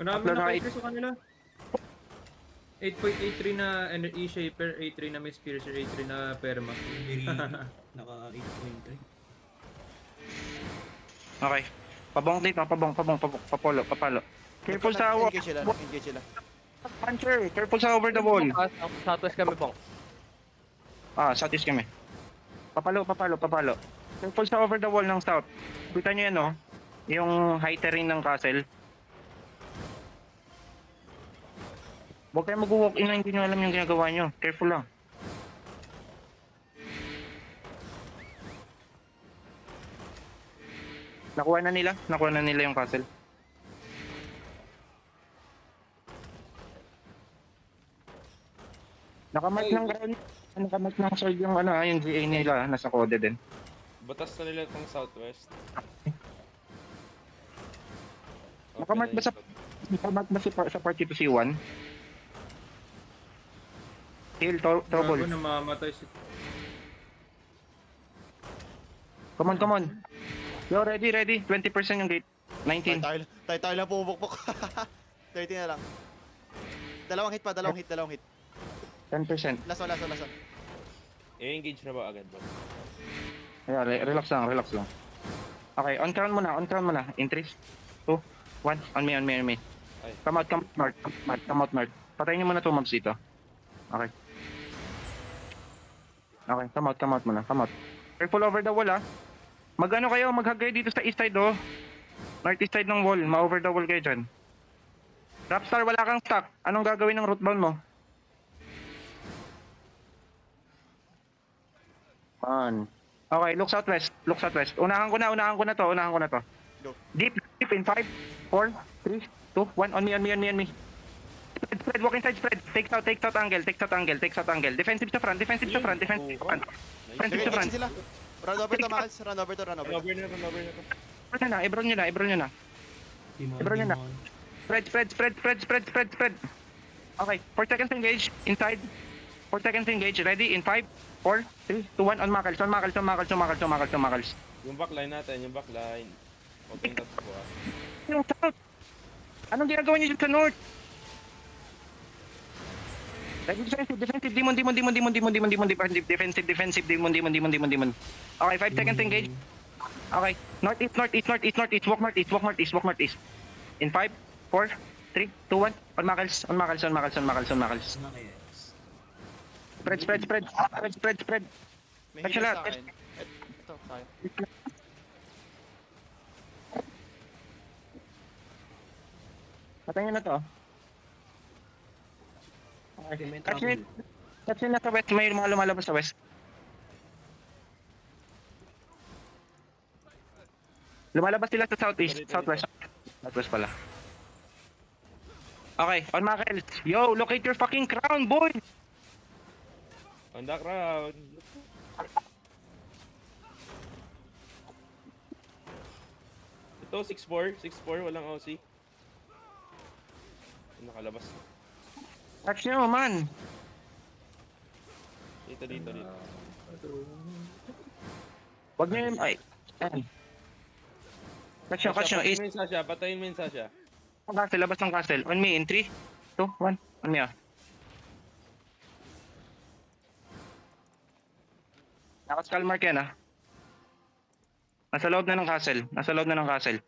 Marami Tatlo na na kay Chris sa kanila. 8.83 na E-Shaper, 8.3 na Miss Piercer, 8.3 na Perma. Naka 8.3. Okay. Pabong dito, papalo. Careful sa Engage sila, engage sila. puncher. Careful sa over the wall. Southwest kami pong. Southeast kami. Papalo. Careful sa over the wall ng south. Kita nyo yan, no? Yung high terrain ng castle. Huwag kayo mag-walk in na hindi nyo alam yung ginagawa nyo. Careful lang. Nakuha na nila yung castle. Nakamat ng ground. Nakamat ng sword yung yung GA nila. Nasa code din. Batas na nila itong southwest. Nakamark ba sa party to C1? Heal, trouble. Gago, namamatay si... Come on. Yo, ready. 20% yung gate. 19. Tayo lang pumupukpok. 30 na lang. Dalawang hit. 10%. Last one. I-engage na ba agad ba? Ayan, relax lang. Okay, on count muna. In 3, 2, 1. On me. Ay. Come out north. Patayin nyo muna 2 mobs dito. Okay, come out muna. Careful over the wall, Mag-ano kayo, mag-hug kayo dito sa east side, Northeast side ng wall, ma-over the wall kayo dyan. Rapstar, wala kang stock. Anong gagawin ng rootbound mo? Okay, look southwest. Unahan ko na to. Go. Deep in 5, 4, 3, 2, 1. On me. Spread, walk inside, spread. Take out angle. Defensive sa front. Sige, sila. Run over to, Max. Run over to. Run over na to. Ebron nyo na. Ebron nyo na. Spread. Okay, 4 seconds engage. Inside. 4 seconds engage. Ready? In 5, 4, 3, 2, 1. On Makals. Yung backline natin, Huwag kayong tatakbo Yung south. Anong ginagawa nyo dyan sa north? Defensive, demon. Defensive, demon. Okay, 5 seconds engage. Okay, northeast. Walk northeast. In 5, 4, 3, 2, 1. On Makals. Spread. May Touch healer na. sa akin. Ito, tayo. Patayin nyo na to. Okay, may Touch trouble. nyo na sa west. May mga lumalabas sa west. Lumalabas sila sa southeast. Southwest pala. Okay, on Makals. Yo, locate your fucking crown, boy! On the crowd. Ito, 6-4, walang OC. Nakalabas. Touch nyo, man! Dito. Wag nyo yung... Ay. Touch nyo. Patayin mo yung Sasha. Castle, labas ng castle. On me in 3, 2, 1. On me, Nakaskull mark yan, Nasa loob na ng castle.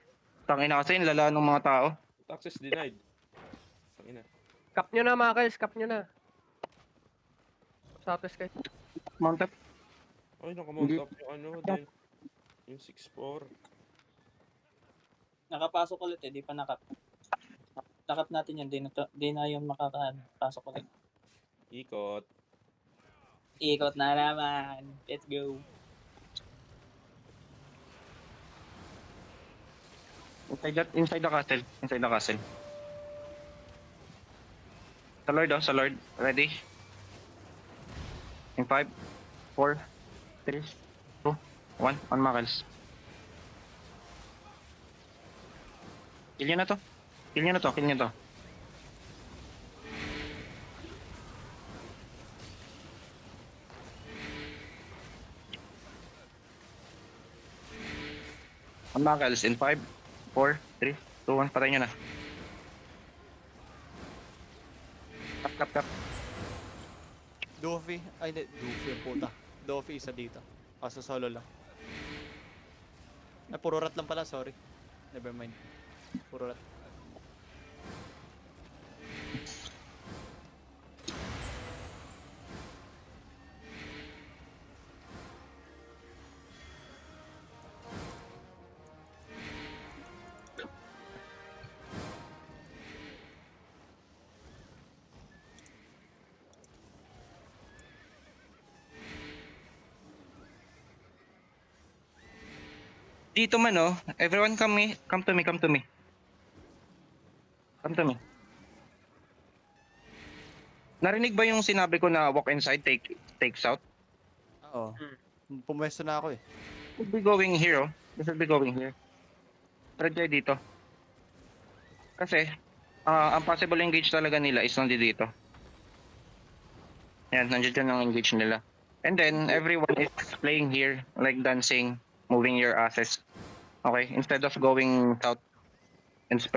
Tangina kasi yung lala ng mga tao. Access denied. Tangina. Cap nyo na, Makals. Cap nyo na. Southwest kayo. Mount up. Ay, nakamount up yung din. Yung 6-4. Nakapasok ulit di pa nakap. Nakap natin yan, di na yun makakapasok ulit. Ikot. Ikot na naman. Let's go. Inside the castle. Sa Lord. Ready? In 5, 4, 3, 2, 1. On Makals. Kill nyo na to. On Makals in 5, 4, 3, 2, 1. Patay nyo na. Tap. Doffy. Ay, hindi. Doffy yung puta. Doffy isa dito. Kaso solo lang. Ay, puro rat lang pala. Sorry. Never mind. Puro rat. Dito man oh. Everyone come to me. Come to me. Narinig ba yung sinabi ko na walk inside, take south? Oo. Pumwesto na ako eh. Should be going here oh. This should be going here. Try kayo dito. Kasi, ang possible engage talaga nila is nandito dito. Yan, nandiyan ang engage nila. And then, everyone is playing here, like dancing, moving your asses. Okay, instead of going south and